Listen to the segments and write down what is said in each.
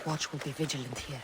watch will be vigilant here.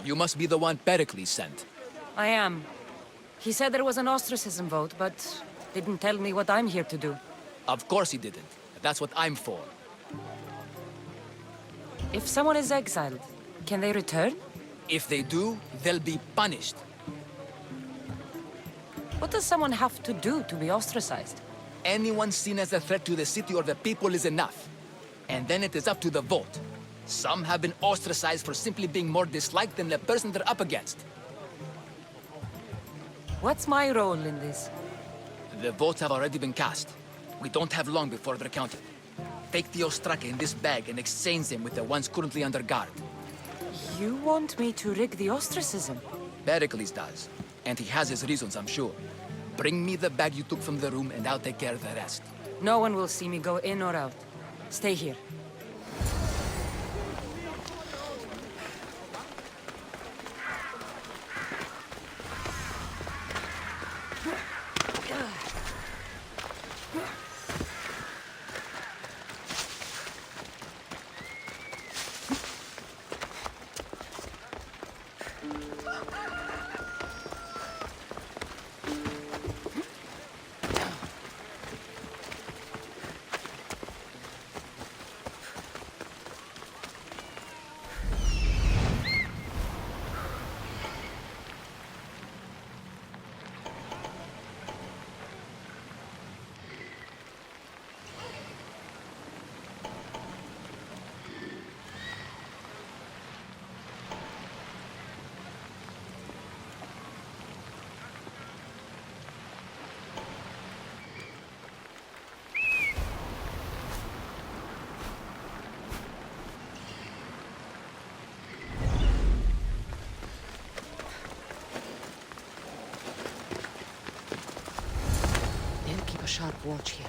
You must be the one Pericles sent. I am. He said there was an ostracism vote, but didn't tell me what I'm here to do. Of course he didn't. That's what I'm for. If someone is exiled, can they return? If they do, they'll be punished. What does someone have to do to be ostracized? Anyone seen as a threat to the city or the people is enough. And then it is up to the vote. Some have been ostracized for simply being more disliked than the person they're up against. What's my role in this? The votes have already been cast. We don't have long before they're counted. Take the Ostraka in this bag and exchange them with the ones currently under guard. You want me to rig the ostracism? Pericles does. And he has his reasons, I'm sure. Bring me the bag you took from the room and I'll take care of the rest. No one will see me go in or out. Stay here. Sharp watch here.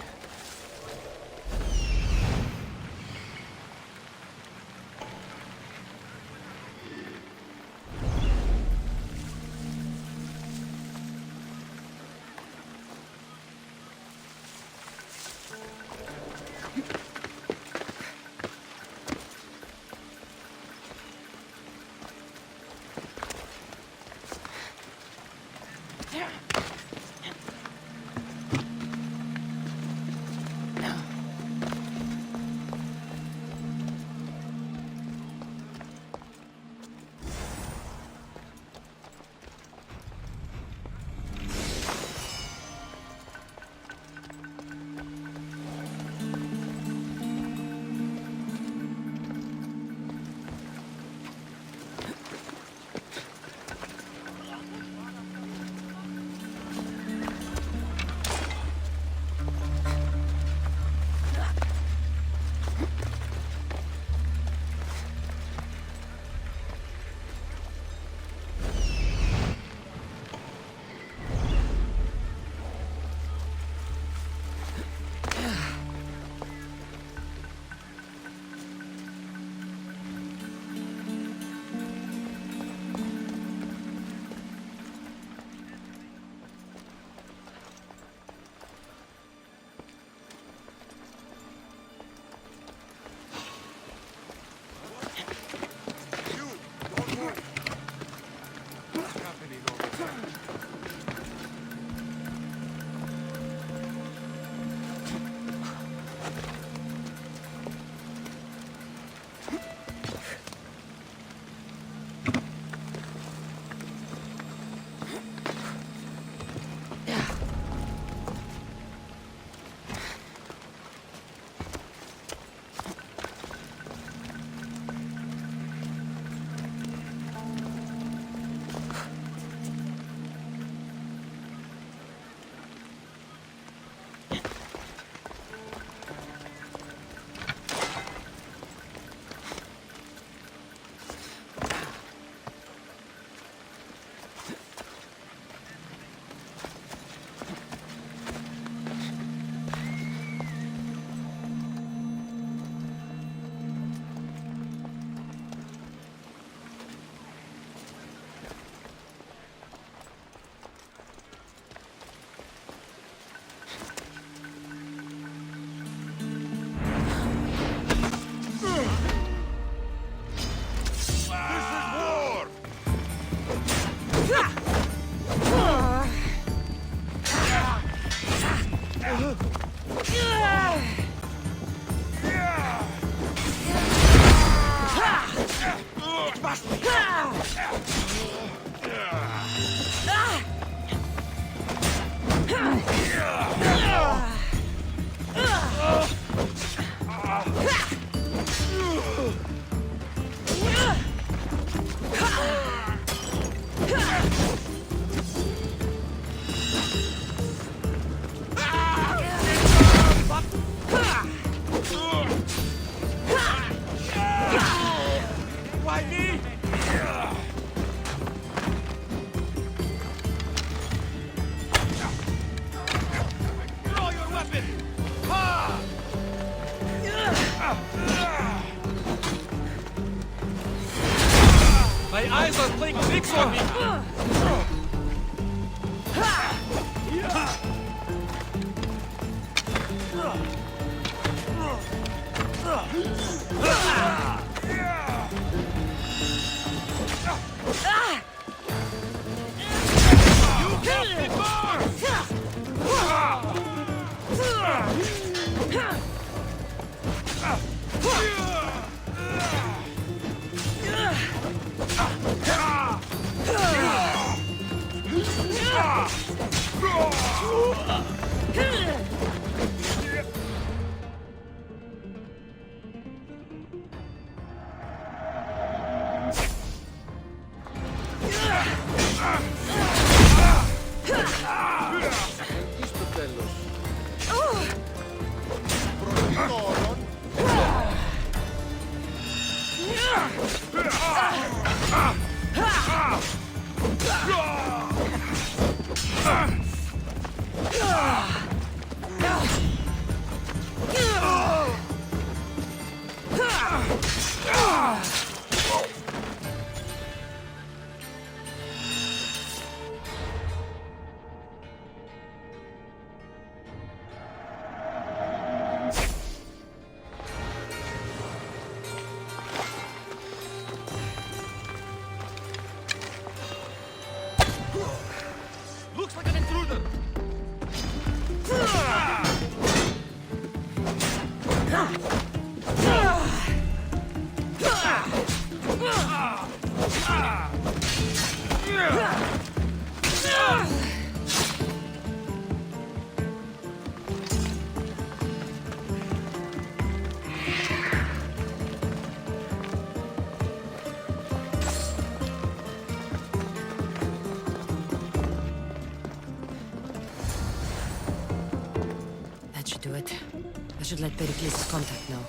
Τι στο τέλος. Προτιμόρων. Looks like an intruder! That should do it. I should let Pericles' contact know.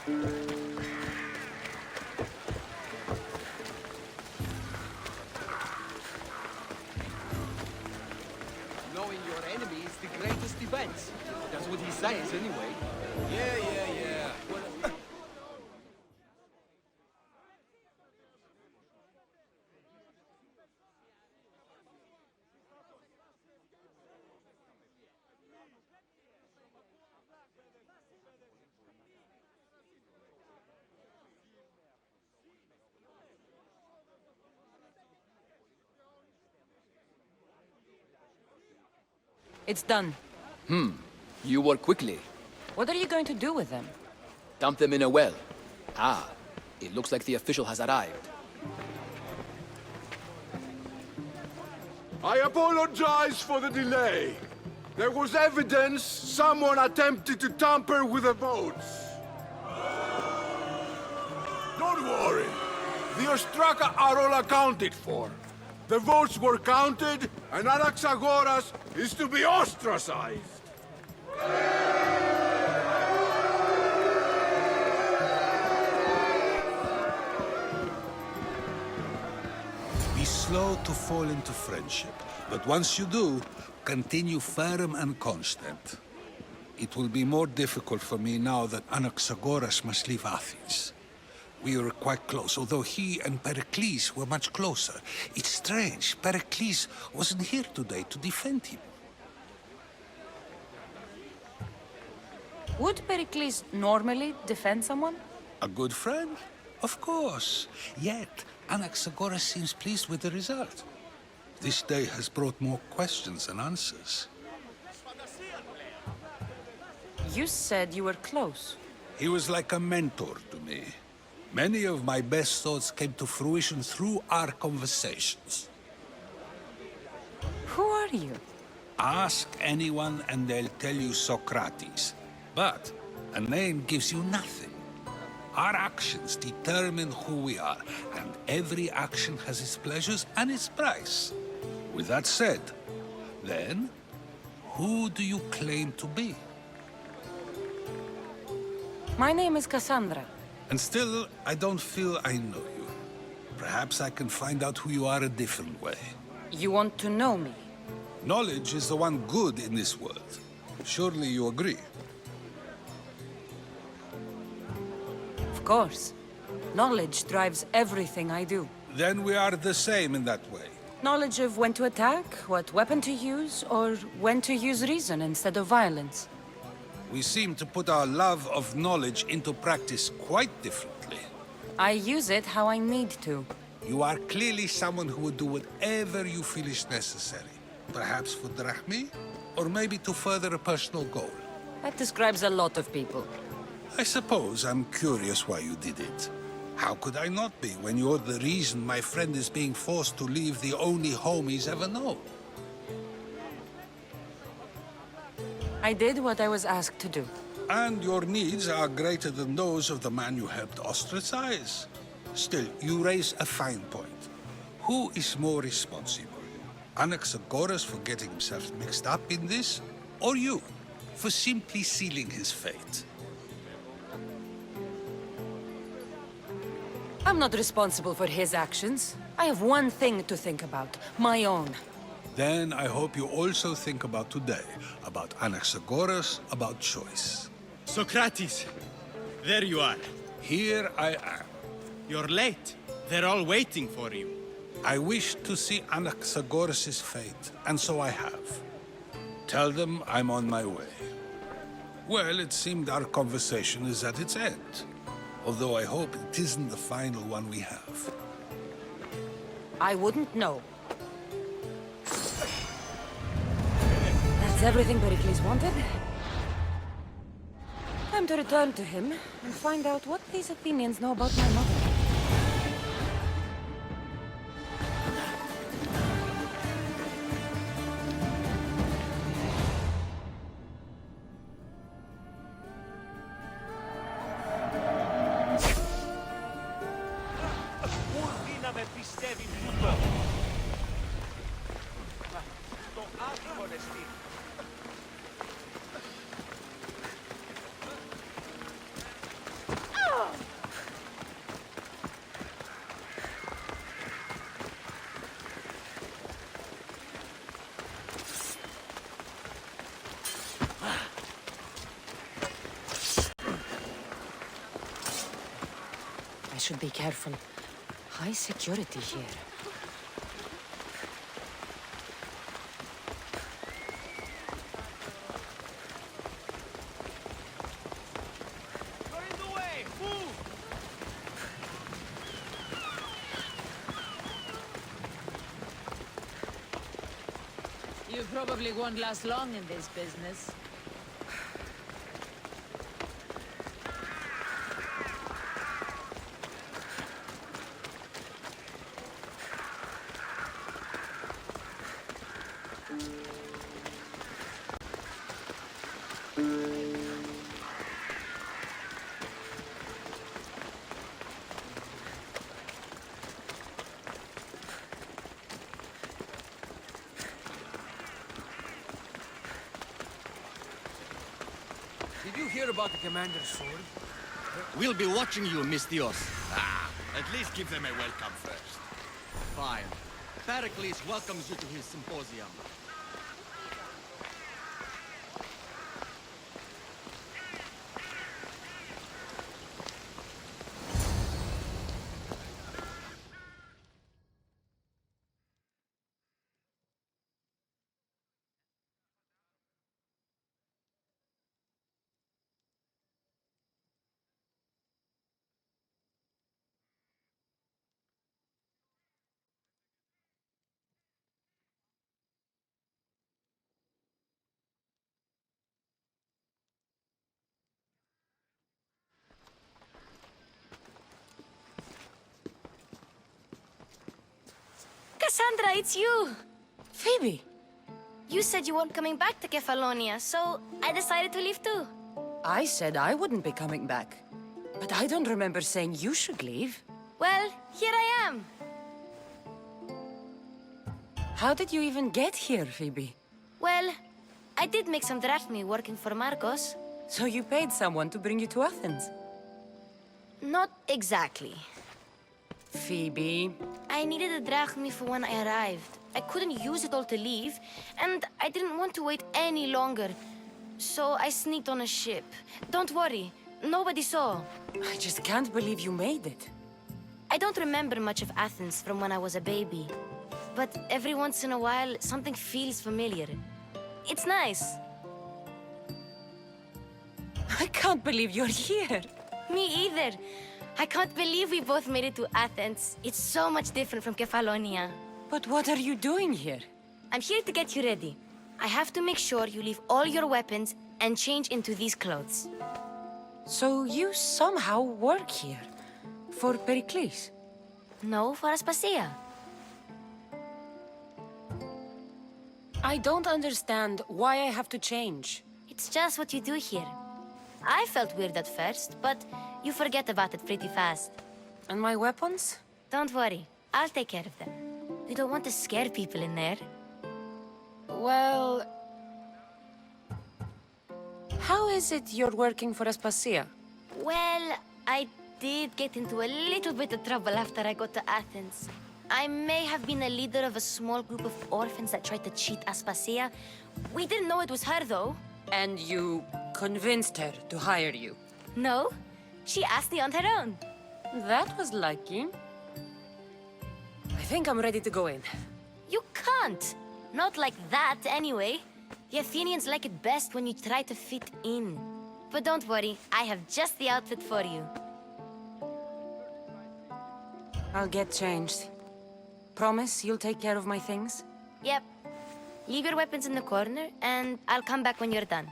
Knowing your enemy is the greatest defense. That's what he says, anyway. Yeah. It's done. You work quickly. What are you going to do with them? Dump them in a well. Ah, it looks like the official has arrived. I apologize for the delay. There was evidence someone attempted to tamper with the votes. Don't worry. The Ostraka are all accounted for. The votes were counted, and Anaxagoras is to be ostracized. Be slow to fall into friendship, but once you do, continue firm and constant. It will be more difficult for me now that Anaxagoras must leave Athens. We were quite close, although he and Pericles were much closer. It's strange, Pericles wasn't here today to defend him. Would Pericles normally defend someone? A good friend? Of course. Yet, Anaxagoras seems pleased with the result. This day has brought more questions than answers. You said you were close. He was like a mentor to me. Many of my best thoughts came to fruition through our conversations. Who are you? Ask anyone and they'll tell you Socrates. But a name gives you nothing. Our actions determine who we are, and every action has its pleasures and its price. With that said, then, who do you claim to be? My name is Cassandra. And still, I don't feel I know you. Perhaps I can find out who you are a different way. You want to know me? Knowledge is the one good in this world. Surely you agree? Of course. Knowledge drives everything I do. Then we are the same in that way. Knowledge of when to attack, what weapon to use, or when to use reason instead of violence. We seem to put our love of knowledge into practice quite differently. I use it how I need to. You are clearly someone who would do whatever you feel is necessary. Perhaps for drachmi, or maybe to further a personal goal. That describes a lot of people. I suppose I'm curious why you did it. How could I not be when you're the reason my friend is being forced to leave the only home he's ever known? I did what I was asked to do. And your needs are greater than those of the man you helped ostracize. Still, you raise a fine point. Who is more responsible? Anaxagoras for getting himself mixed up in this? Or you, for simply sealing his fate? I'm not responsible for his actions. I have one thing to think about, my own. Then I hope you also think about today, about Anaxagoras, about choice. Socrates, there you are. Here I am. You're late. They're all waiting for you. I wish to see Anaxagoras' fate, and so I have. Tell them I'm on my way. Well, it seemed our conversation is at its end. Although I hope it isn't the final one we have. I wouldn't know. That's everything Pericles wanted. Time to return to him and find out what these Athenians know about my mother. should be careful. High security here. You probably won't last long in this business. Did you hear about the commander's sword? We'll be watching you, Mistios. At least give them a welcome first. Fine. Pericles welcomes you to his symposium. Cassandra, it's you! Phoebe! You said you weren't coming back to Kefalonia, so I decided to leave too. I said I wouldn't be coming back. But I don't remember saying you should leave. Well, here I am. How did you even get here, Phoebe? Well, I did make some drachmi working for Marcos. So you paid someone to bring you to Athens? Not exactly. Phoebe... I needed a drachmi for when I arrived. I couldn't use it all to leave, and I didn't want to wait any longer. So I sneaked on a ship. Don't worry, nobody saw. I just can't believe you made it. I don't remember much of Athens from when I was a baby. But every once in a while, something feels familiar. It's nice. I can't believe you're here. Me either. I can't believe we both made it to Athens. It's so much different from Kefalonia. But what are you doing here? I'm here to get you ready. I have to make sure you leave all your weapons and change into these clothes. So you somehow work here? For Pericles? No, for Aspasia. I don't understand why I have to change. It's just what you do here. I felt weird at first, but you forget about it pretty fast. And my weapons? Don't worry, I'll take care of them. You don't want to scare people in there. Well... How is it you're working for Aspasia? Well, I did get into a little bit of trouble after I got to Athens. I may have been a leader of a small group of orphans that tried to cheat Aspasia. We didn't know it was her, though. And you convinced her to hire you? No, she asked me on her own. That was lucky. I think I'm ready to go in. You can't. Not like that, anyway. The Athenians like it best when you try to fit in. But don't worry, I have just the outfit for you. I'll get changed. Promise you'll take care of my things? Yep. Leave your weapons in the corner, and I'll come back when you're done.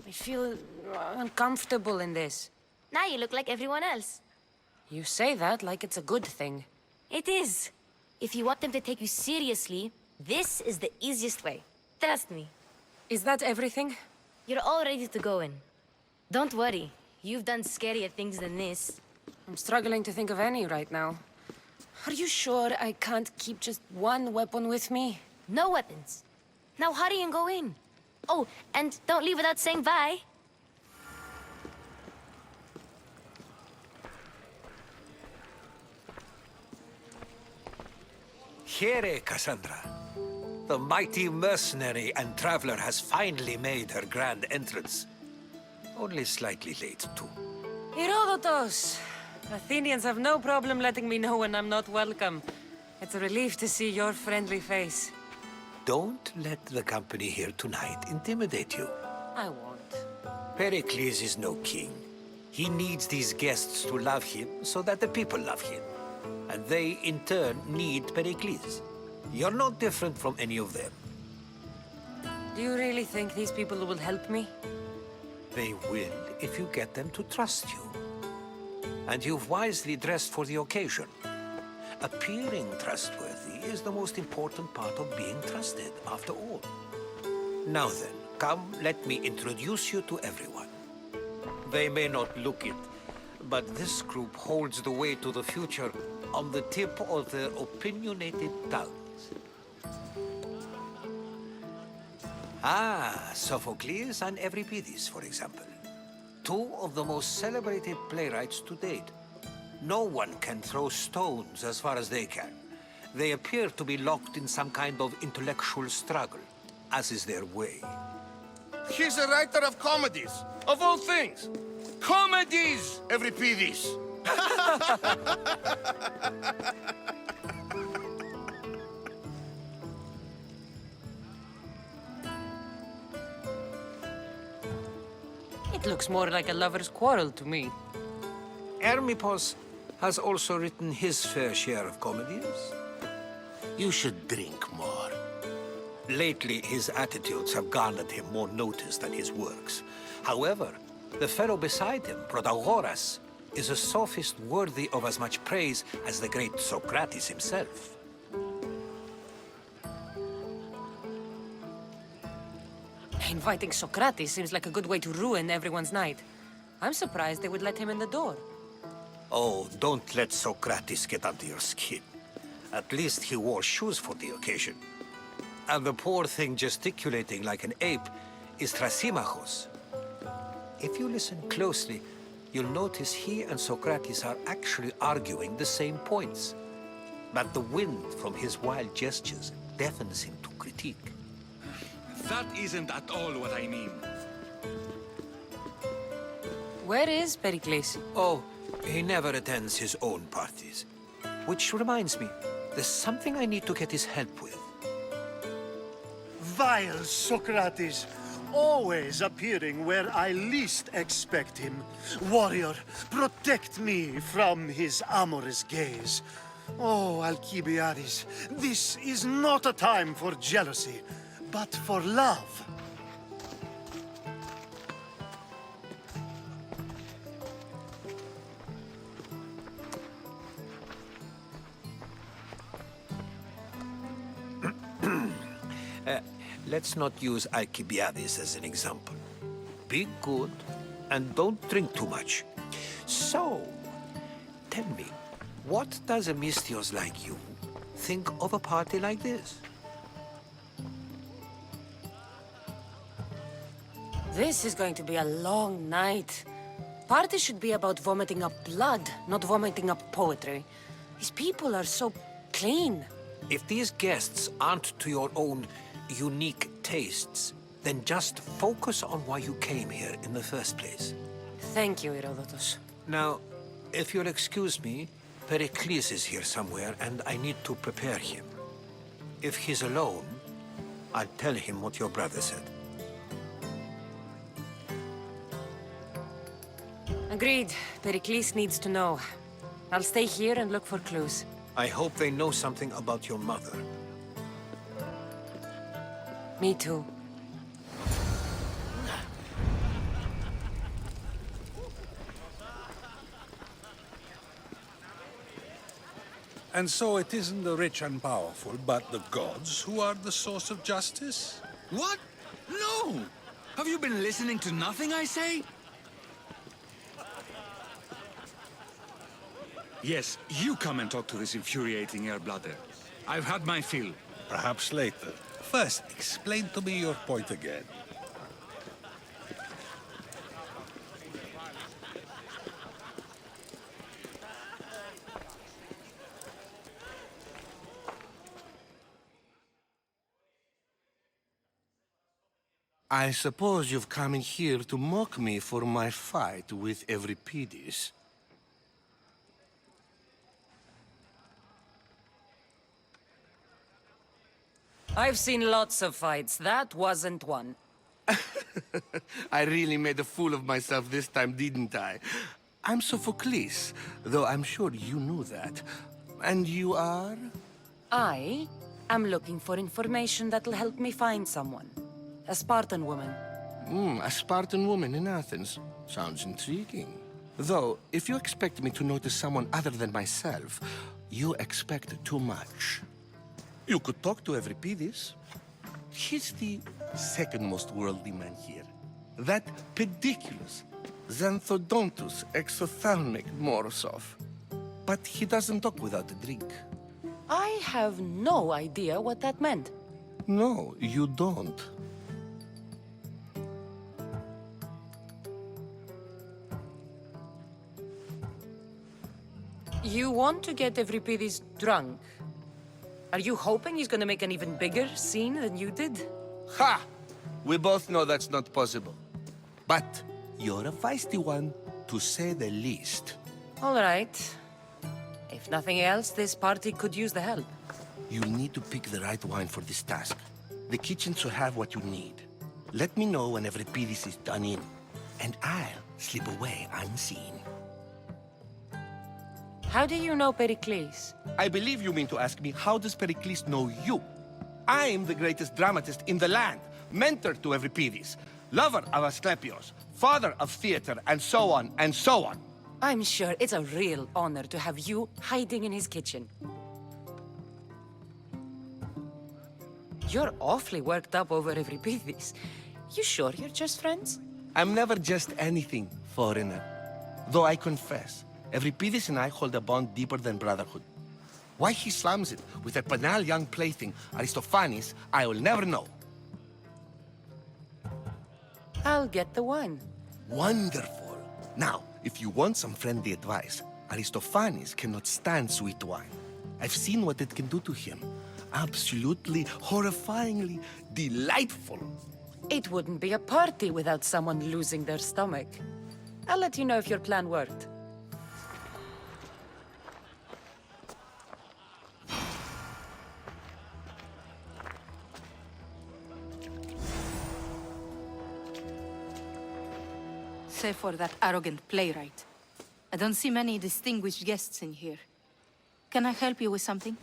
I feel uncomfortable in this. Now you look like everyone else. You say that like it's a good thing. It is. If you want them to take you seriously, this is the easiest way. Trust me. Is that everything? You're all ready to go in. Don't worry. You've done scarier things than this. I'm struggling to think of any right now. Are you sure I can't keep just one weapon with me? No weapons. Now hurry and go in. Oh, and don't leave without saying bye. Here, Cassandra. The mighty mercenary and traveler has finally made her grand entrance. Only slightly late, too. Herodotus! Athenians have no problem letting me know when I'm not welcome. It's a relief to see your friendly face. Don't let the company here tonight intimidate you. I won't. Pericles is no king. He needs these guests to love him so that the people love him. And they, in turn, need Pericles. You're no different from any of them. Do you really think these people will help me? They will if you get them to trust you. And you've wisely dressed for the occasion. Appearing trustworthy is the most important part of being trusted, after all. Now then, come, let me introduce you to everyone. They may not look it, but this group holds the way to the future on the tip of their opinionated tongues. Ah, Sophocles and Euripides, for example. Two of the most celebrated playwrights to date. No one can throw stones as far as they can. They appear to be locked in some kind of intellectual struggle, as is their way. He's a writer of comedies, of all things. Comedies, Euripides. It looks more like a lover's quarrel to me. Hermippos has also written his fair share of comedies. You should drink more. Lately, his attitudes have garnered him more notice than his works. However, the fellow beside him, Protagoras, is a sophist worthy of as much praise as the great Socrates himself. Inviting Socrates seems like a good way to ruin everyone's night. I'm surprised they would let him in the door. Oh, don't let Socrates get under your skin. At least he wore shoes for the occasion. And the poor thing gesticulating like an ape is Thrasymachos. If you listen closely, you'll notice he and Socrates are actually arguing the same points. But the wind from his wild gestures deafens him to critique. That isn't at all what I mean. Where is Pericles? Oh, he never attends his own parties. Which reminds me, there's something I need to get his help with. Vile Socrates, always appearing where I least expect him. Warrior, protect me from his amorous gaze. Oh, Alcibiades, this is not a time for jealousy, but for love. Let's not use Alcibiades as an example. Be good and don't drink too much. So, tell me, what does a Misthios like you think of a party like this? This is going to be a long night. Parties should be about vomiting up blood, not vomiting up poetry. These people are so clean. If these guests aren't to your own unique tastes, then just focus on why you came here in the first place. Thank you, Herodotus. Now, if you'll excuse me, Pericles is here somewhere, and I need to prepare him. If he's alone, I'll tell him what your brother said. Agreed. Pericles needs to know. I'll stay here and look for clues. I hope they know something about your mother. Me too. And so it isn't the rich and powerful, but the gods who are the source of justice? What? No! Have you been listening to nothing I say? Yes, you come and talk to this infuriating air-blooder. I've had my fill. Perhaps later. First, explain to me your point again. I suppose you've come in here to mock me for my fight with Euripides. I've seen lots of fights. That wasn't one. I really made a fool of myself this time, didn't I? I'm Sophocles, though I'm sure you knew that. And you are? I am looking for information that'll help me find someone. A Spartan woman. A Spartan woman in Athens. Sounds intriguing. Though, if you expect me to notice someone other than myself, you expect too much. You could talk to Euripides. He's the second most worldly man here. That pediculous, xanthodontus exophthalmic Morosov. But he doesn't talk without a drink. I have no idea what that meant. No, you don't. You want to get Euripides drunk? Are you hoping he's gonna make an even bigger scene than you did? Ha! We both know that's not possible. But you're a feisty one, to say the least. All right. If nothing else, this party could use the help. You'll need to pick the right wine for this task. The kitchen should have what you need. Let me know when Euripides is done in, and I'll slip away unseen. How do you know Pericles? I believe you mean to ask me, how does Pericles know you? I'm the greatest dramatist in the land, mentor to Euripides, lover of Asclepios, father of theater, and so on, and so on. I'm sure it's a real honor to have you hiding in his kitchen. You're awfully worked up over Euripides. You sure you're just friends? I'm never just anything, foreigner. Though I confess, Euripides and I hold a bond deeper than brotherhood. Why he slams it with a banal young plaything, Aristophanes, I will never know. I'll get the wine. Wonderful. Now, if you want some friendly advice, Aristophanes cannot stand sweet wine. I've seen what it can do to him. Absolutely, horrifyingly delightful. It wouldn't be a party without someone losing their stomach. I'll let you know if your plan worked. Save for that arrogant playwright. I don't see many distinguished guests in here. Can I help you with something?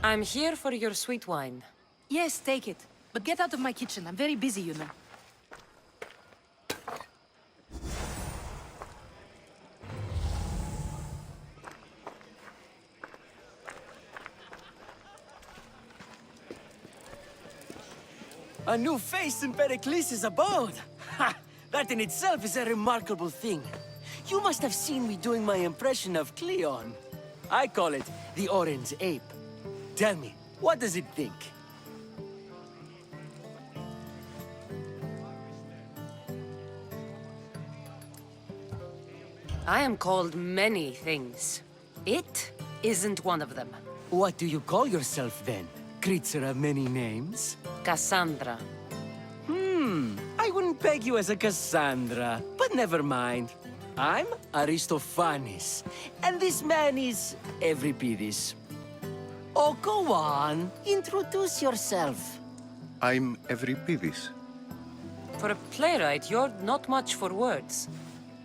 I'm here for your sweet wine. Yes, take it. But get out of my kitchen. I'm very busy, you know. A new face in Pericles' abode! Ha! That in itself is a remarkable thing. You must have seen me doing my impression of Cleon. I call it the Orange Ape. Tell me, what does it think? I am called many things. It isn't one of them. What do you call yourself then? Creature of many names? Cassandra. I wouldn't peg you as a Cassandra, but never mind. I'm Aristophanes, and this man is Euripides. Oh, go on. Introduce yourself. I'm Euripides. For a playwright, you're not much for words.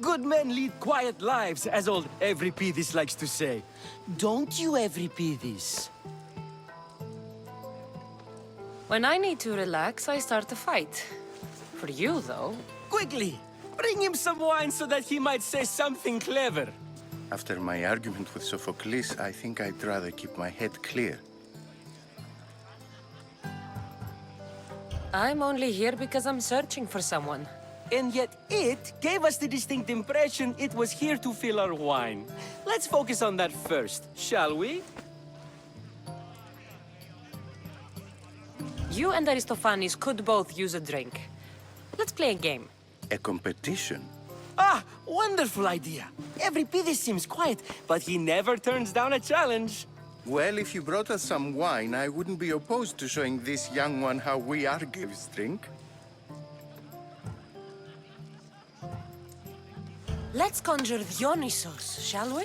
Good men lead quiet lives, as old Euripides likes to say. Don't you, Euripides? When I need to relax, I start a fight. For you, though... Quickly! Bring him some wine so that he might say something clever. After my argument with Sophocles, I think I'd rather keep my head clear. I'm only here because I'm searching for someone. And yet it gave us the distinct impression it was here to fill our wine. Let's focus on that first, shall we? You and Aristophanes could both use a drink. Let's play a game. A competition? Ah, wonderful idea. Euripides seems quiet, but he never turns down a challenge. Well, if you brought us some wine, I wouldn't be opposed to showing this young one how we Argives drink. Let's conjure Dionysos, shall we?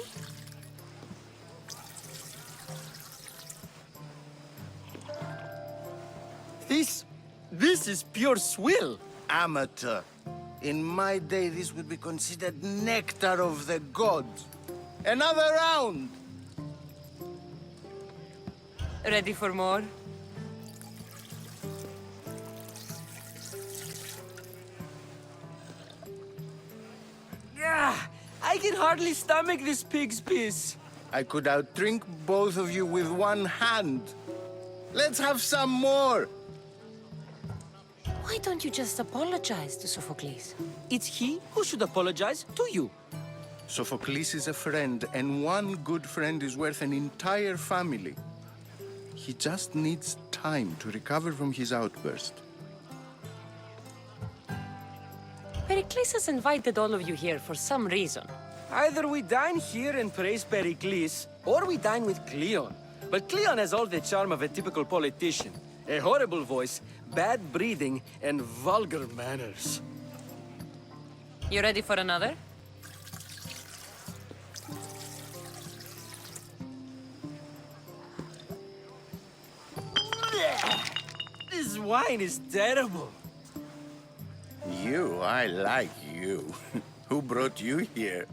This is pure swill. Amateur. In my day, this would be considered nectar of the gods. Another round! Ready for more? Yeah, I can hardly stomach this pig's piss. I could outdrink both of you with one hand. Let's have some more! Why don't you just apologize to Sophocles? It's he who should apologize to you. Sophocles is a friend, and one good friend is worth an entire family. He just needs time to recover from his outburst. Pericles has invited all of you here for some reason. Either we dine here and praise Pericles, or we dine with Cleon. But Cleon has all the charm of a typical politician. A horrible voice, bad breeding, and vulgar manners. You ready for another? This wine is terrible. I like you. Who brought you here?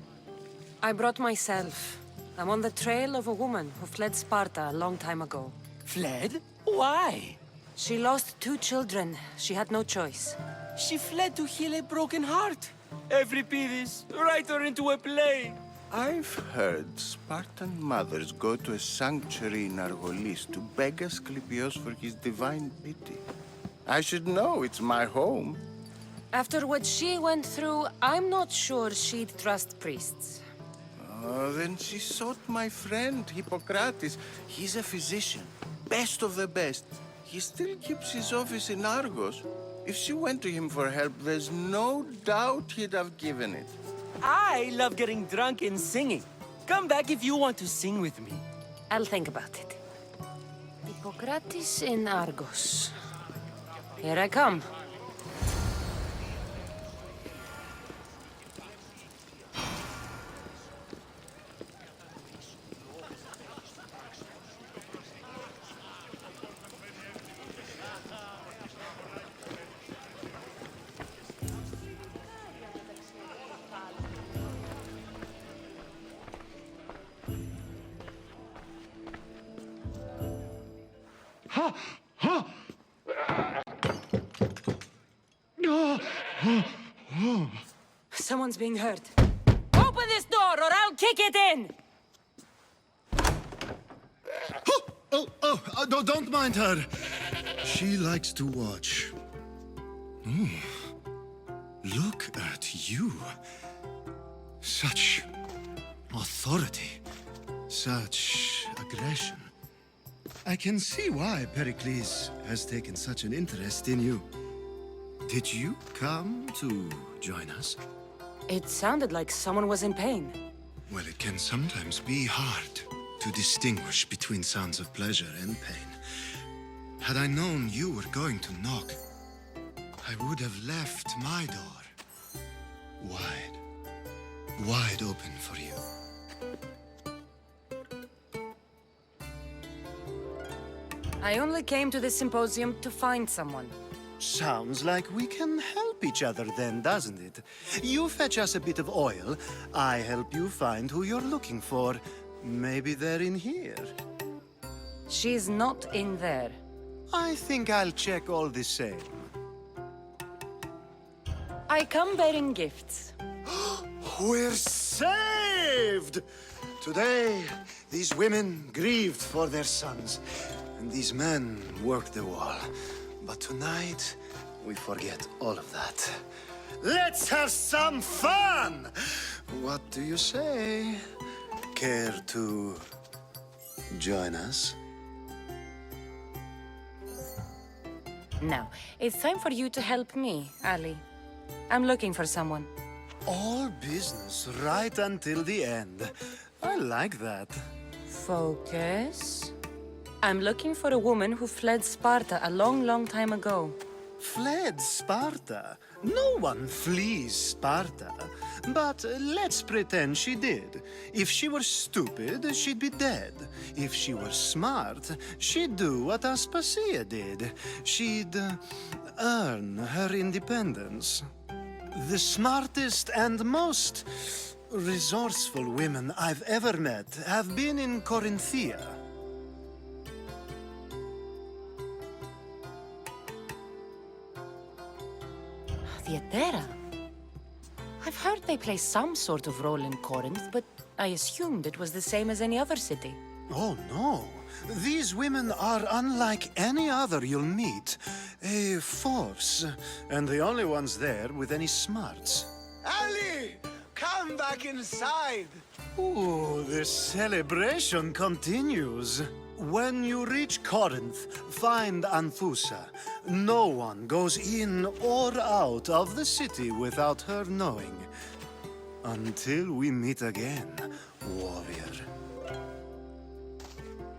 I brought myself. I'm on the trail of a woman who fled Sparta a long time ago. Fled? Why? She lost 2 children. She had no choice. She fled to heal a broken heart. Every this, write her into a play. I've heard Spartan mothers go to a sanctuary in Argolis to beg Asclepios for his divine pity. I should know, it's my home. After what she went through, I'm not sure she'd trust priests. Oh, then she sought my friend, Hippocrates. He's a physician, best of the best. He still keeps his office in Argos. If she went to him for help, there's no doubt he'd have given it. I love getting drunk and singing. Come back if you want to sing with me. I'll think about it. Hippocrates in Argos. Here I come. Someone's being hurt. Open this door or I'll kick it in! Don't mind her. She likes to watch. Look at you. Such authority. Such aggression. I can see why Pericles has taken such an interest in you. Did you come to join us? It sounded like someone was in pain. Well, it can sometimes be hard to distinguish between sounds of pleasure and pain. Had I known you were going to knock, I would have left my door wide open for you. I only came to this symposium to find someone. Sounds like we can help each other then, doesn't it? You fetch us a bit of oil, I help you find who you're looking for. Maybe they're in here. She's not in there. I think I'll check all the same. I come bearing gifts. We're saved! Today, these women grieved for their sons, and these men worked the wall. But tonight, we forget all of that. Let's have some fun! What do you say? Care to join us? Now, it's time for you to help me, Ali. I'm looking for someone. All business right until the end. I like that. Focus. I'm looking for a woman who fled Sparta a long, long time ago. Fled Sparta? No one flees Sparta. But let's pretend she did. If she were stupid, she'd be dead. If she were smart, she'd do what Aspasia did. She'd earn her independence. The smartest and most resourceful women I've ever met have been in Corinthia. Theatera? I've heard they play some sort of role in Corinth, but I assumed it was the same as any other city. Oh, no. These women are unlike any other you'll meet. A force, and the only ones there with any smarts. Ali! Come back inside! Ooh, the celebration continues. When you reach Corinth, find Anthusa. No one goes in or out of the city without her knowing. Until we meet again, warrior.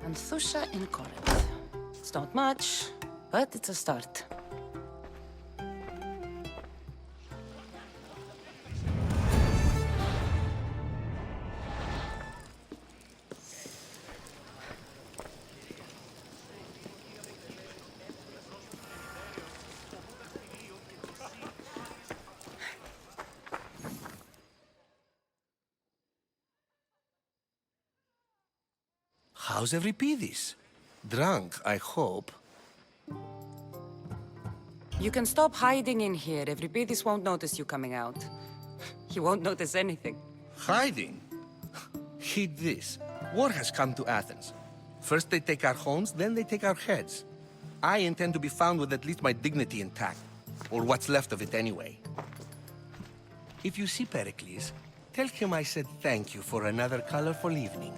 Anthusa in Corinth. It's not much, but it's a start. How's Euripides? Drunk, I hope. You can stop hiding in here. Euripides won't notice you coming out. He won't notice anything. Hiding? Heed this. War has come to Athens. First they take our homes, then they take our heads. I intend to be found with at least my dignity intact. Or what's left of it anyway. If you see Pericles, tell him I said thank you for another colorful evening.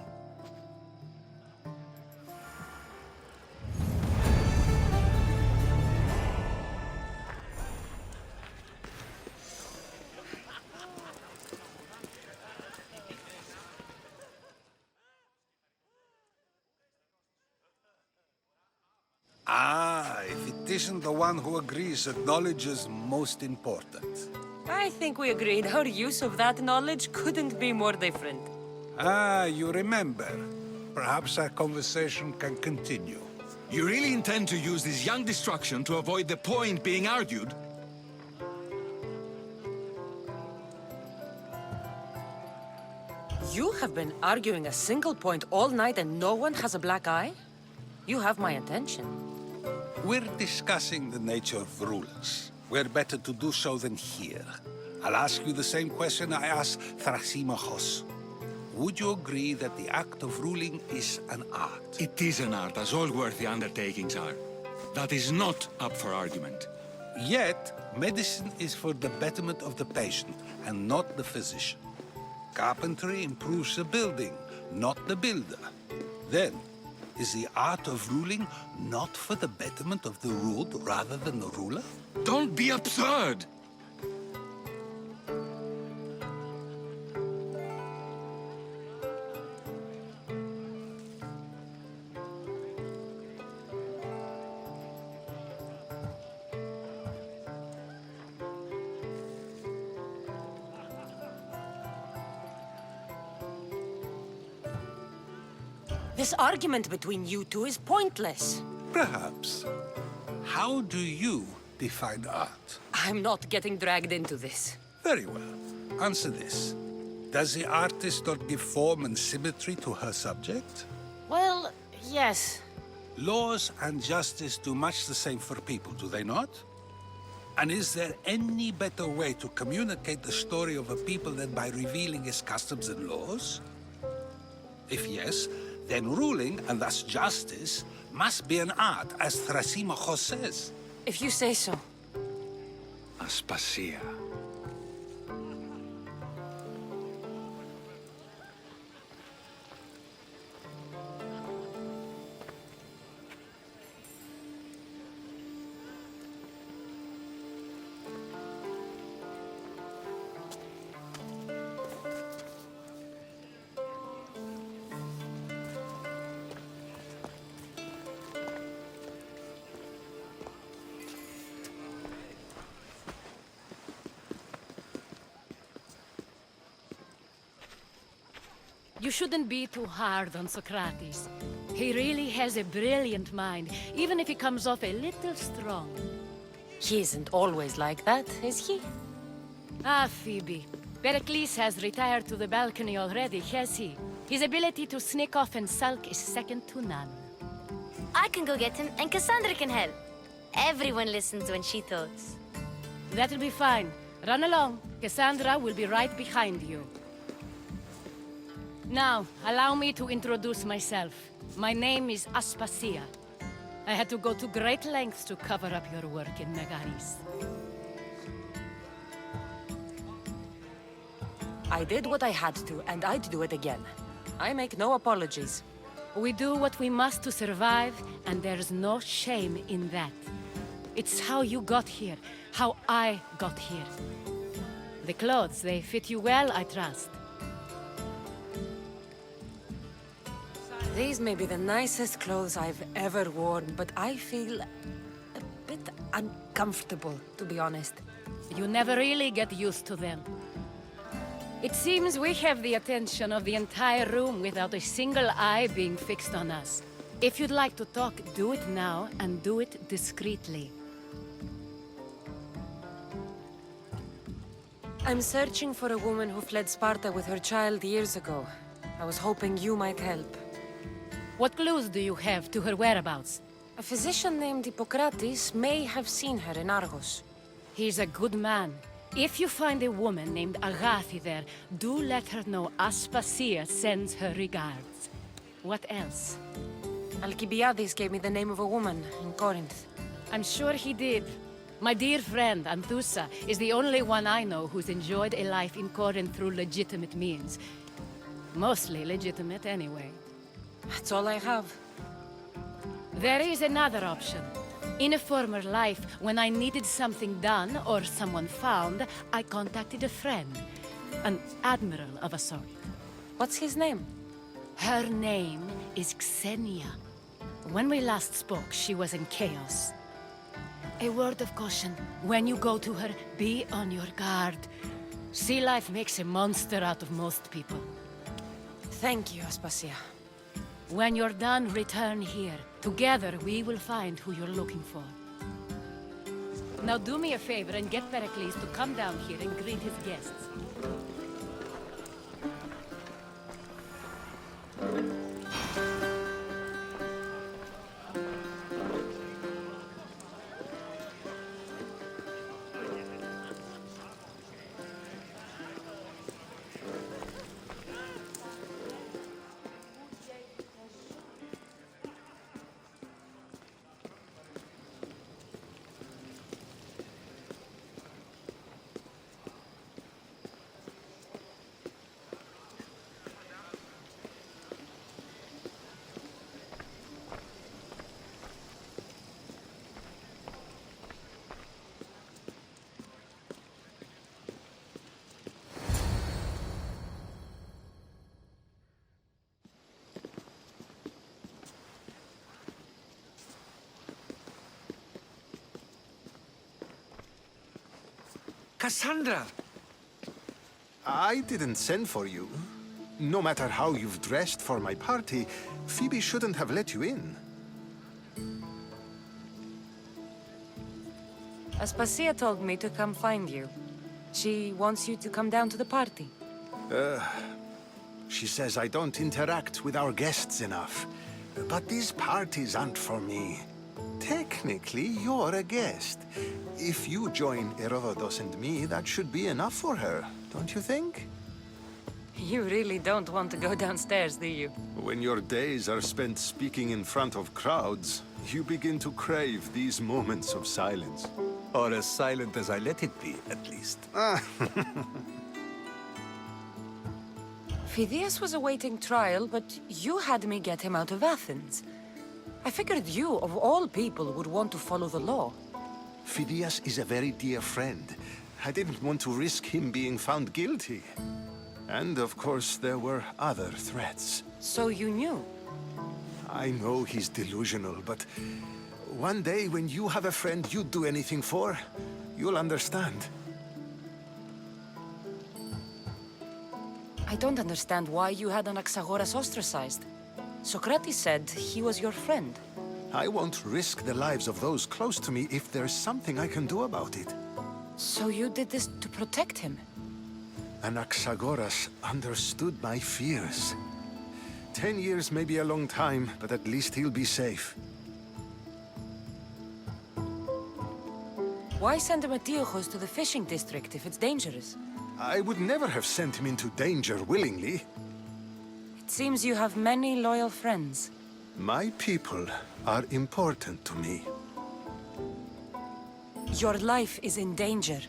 Ah, if it isn't the one who agrees that knowledge is most important. I think we agreed our use of that knowledge couldn't be more different. Ah, you remember. Perhaps our conversation can continue. You really intend to use this young destruction to avoid the point being argued? You have been arguing a single point all night and no one has a black eye? You have my attention. We're discussing the nature of rulers. Where better to do so than here? I'll ask you the same question I asked Thrasymachos. Would you agree that the act of ruling is an art? It is an art, as all worthy undertakings are. That is not up for argument. Yet, medicine is for the betterment of the patient, and not the physician. Carpentry improves the building, not the builder. Then, is the art of ruling not for the betterment of the ruled rather than the ruler? Don't be absurd! This argument between you two is pointless. Perhaps. How do you define art? I'm not getting dragged into this. Very well. Answer this. Does the artist not give form and symmetry to her subject? Well, yes. Laws and justice do much the same for people, do they not? And is there any better way to communicate the story of a people than by revealing its customs and laws? If yes, then ruling, and thus justice, must be an art, as Thrasymachos says. If you say so. Aspasia. You shouldn't be too hard on Socrates. He really has a brilliant mind, even if he comes off a little strong. He isn't always like that, is he? Ah, Phoebe. Pericles has retired to the balcony already, has he? His ability to sneak off and sulk is second to none. I can go get him, and Cassandra can help. Everyone listens when she talks. That'll be fine. Run along. Cassandra will be right behind you. Now, allow me to introduce myself. My name is Aspasia. I had to go to great lengths to cover up your work in Megaris. I did what I had to, and I'd do it again. I make no apologies. We do what we must to survive, and there's no shame in that. It's how you got here, how I got here. The clothes, they fit you well, I trust. These may be the nicest clothes I've ever worn, but I feel a bit uncomfortable, to be honest. You never really get used to them. It seems we have the attention of the entire room without a single eye being fixed on us. If you'd like to talk, do it now, and do it discreetly. I'm searching for a woman who fled Sparta with her child years ago. I was hoping you might help. What clues do you have to her whereabouts? A physician named Hippocrates may have seen her in Argos. He's a good man. If you find a woman named Agathi there, do let her know Aspasia sends her regards. What else? Alcibiades gave me the name of a woman in Corinth. I'm sure he did. My dear friend, Anthusa, is the only one I know who's enjoyed a life in Corinth through legitimate means. Mostly legitimate, anyway. That's all I have. There is another option. In a former life, when I needed something done or someone found, I contacted a friend. An admiral of a sort. What's his name? Her name is Xenia. When we last spoke, she was in chaos. A word of caution. When you go to her, be on your guard. Sea life makes a monster out of most people. Thank you, Aspasia. When you're done, return here. Together, we will find who you're looking for. Now do me a favor and get Pericles to come down here and greet his guests. Cassandra! I didn't send for you. No matter how you've dressed for my party, Phoebe shouldn't have let you in. Aspasia told me to come find you. She wants you to come down to the party. She says I don't interact with our guests enough. But these parties aren't for me. Technically, you're a guest. If you join Herodotus and me, that should be enough for her, don't you think? You really don't want to go downstairs, do you? When your days are spent speaking in front of crowds, you begin to crave these moments of silence. Or as silent as I let it be, at least. Phidias was awaiting trial, but you had me get him out of Athens. I figured you, of all people, would want to follow the law. Phidias is a very dear friend. I didn't want to risk him being found guilty. And of course, there were other threats. So you knew? I know he's delusional, but one day when you have a friend you'd do anything for, you'll understand. I I don't understand why you had Anaxagoras ostracized. Socrates said he was your friend. I won't risk the lives of those close to me if there's something I can do about it. So you did this to protect him? Anaxagoras understood my fears. 10 years may be a long time, but at least he'll be safe. Why send Emetiochos to the fishing district if it's dangerous? I would never have sent him into danger willingly. It seems you have many loyal friends. My people are important to me. Your life is in danger.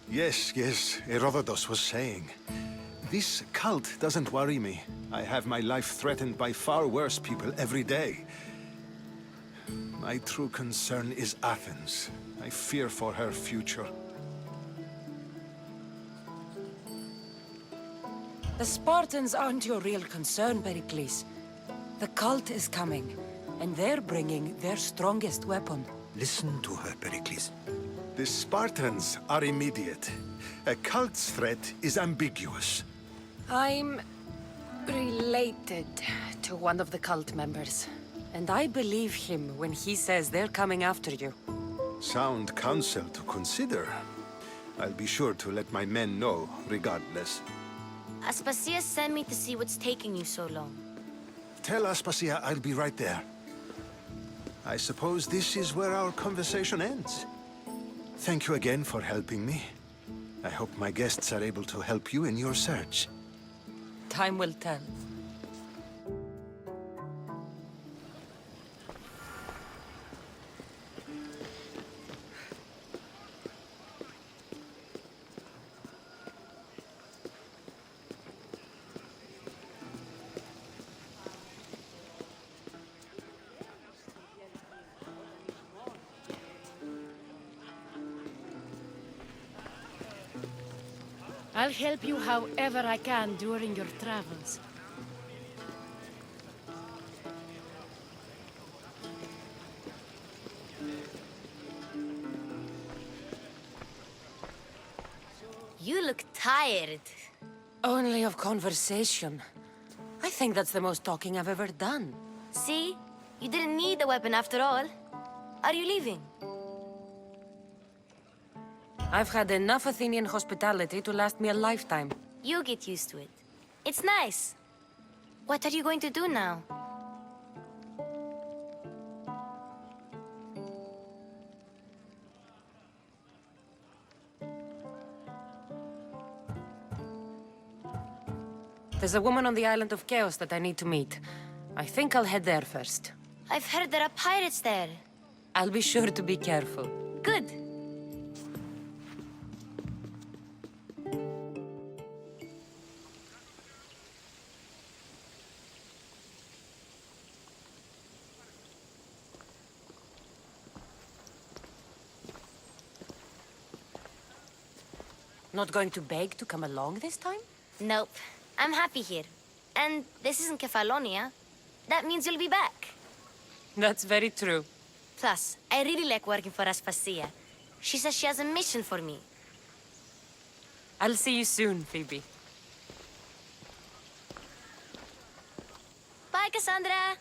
Yes, Herodotus was saying. This cult doesn't worry me. I have my life threatened by far worse people every day. My true concern is Athens. I fear for her future. The Spartans aren't your real concern, Pericles. The cult is coming, and they're bringing their strongest weapon. Listen to her, Pericles. The Spartans are immediate. A cult's threat is ambiguous. I'm related to one of the cult members, and I believe him when he says they're coming after you. Sound counsel to consider. I'll be sure to let my men know, regardless. Aspasia sent me to see what's taking you so long. Tell Aspasia I'll be right there. I suppose this is where our conversation ends. Thank you again for helping me. I hope my guests are able to help you in your search. Time will tell. I'll help you however I can during your travels. You look tired. Only of conversation. I think that's the most talking I've ever done. See? You didn't need the weapon after all. Are you leaving? I've had enough Athenian hospitality to last me a lifetime. You get used to it. It's nice. What are you going to do now? There's a woman on the island of Chaos that I need to meet. I think I'll head there first. I've heard there are pirates there. I'll be sure to be careful. Good. Not going to beg to come along this time? Nope. I'm happy here. And this isn't Kefalonia. That means you'll be back. That's very true. Plus, I really like working for Aspasia. She says she has a mission for me. I'll see you soon, Phoebe. Bye, Cassandra!